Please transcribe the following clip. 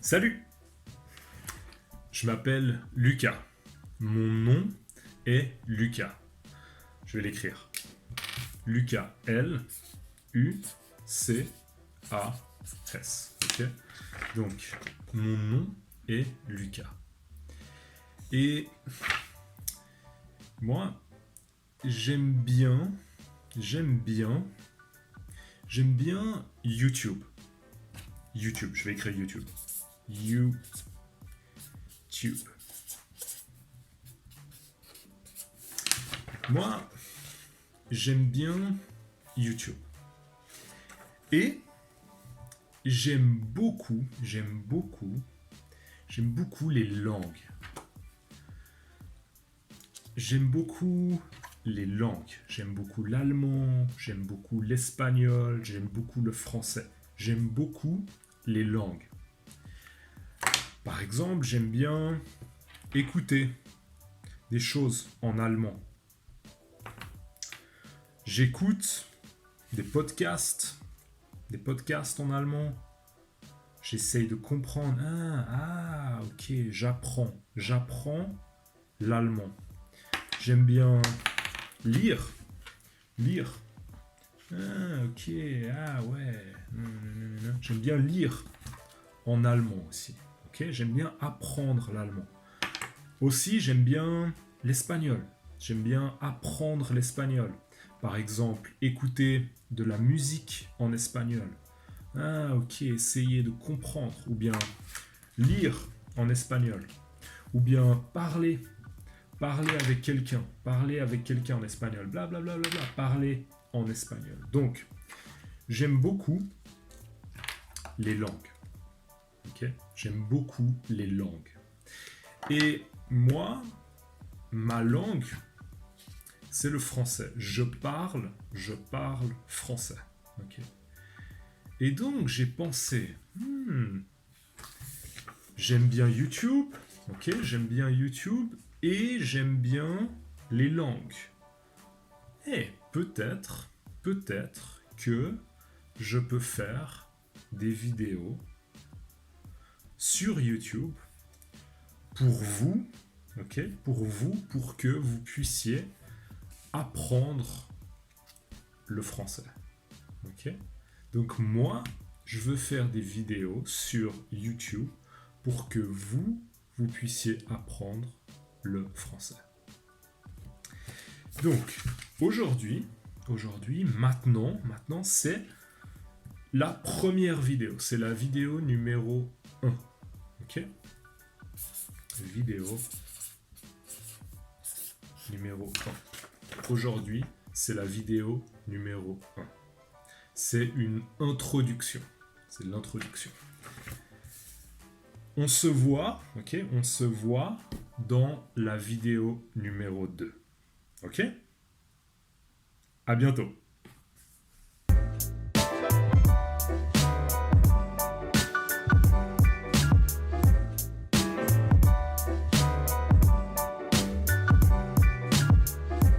Salut! Je m'appelle Lucas. Mon nom est Lucas. Je vais l'écrire. Lucas, L-U-C-A-S. Ok? Donc, mon nom est Lucas. Et moi, j'aime bien YouTube. YouTube, je vais écrire YouTube. YouTube. Moi, j'aime bien YouTube. Et j'aime beaucoup les langues. J'aime beaucoup les langues. J'aime beaucoup l'allemand, j'aime beaucoup l'espagnol, j'aime beaucoup le français. J'aime beaucoup les langues. Par exemple, j'aime bien écouter des choses en allemand. J'écoute des podcasts en allemand. J'essaye de comprendre. Ok, j'apprends l'allemand. J'aime bien lire. Ok, ouais. J'aime bien lire en allemand aussi. Ok, j'aime bien apprendre l'allemand. Aussi, j'aime bien l'espagnol. J'aime bien apprendre l'espagnol. Par exemple, écouter de la musique en espagnol. Ok, essayer de comprendre. Ou bien lire en espagnol. Ou bien parler avec quelqu'un en espagnol. Blablabla. Parler en espagnol. Donc, j'aime beaucoup les langues. Ok, j'aime beaucoup les langues. Et moi, ma langue, c'est le français. Je parle français. Okay. Et donc, j'ai pensé, j'aime bien YouTube, ok, j'aime bien YouTube, et j'aime bien les langues. Et peut-être que je peux faire des vidéos sur YouTube pour vous, ok, pour que vous puissiez apprendre le français, ok. Donc moi, je veux faire des vidéos sur YouTube pour que vous puissiez apprendre le français. Donc aujourd'hui, maintenant, c'est la première vidéo, c'est la vidéo numéro 1, ok. Vidéo numéro 1. Aujourd'hui, c'est la vidéo numéro 1. C'est une introduction. C'est l'introduction. On se voit, ok? On se voit dans la vidéo numéro 2. Ok? À bientôt.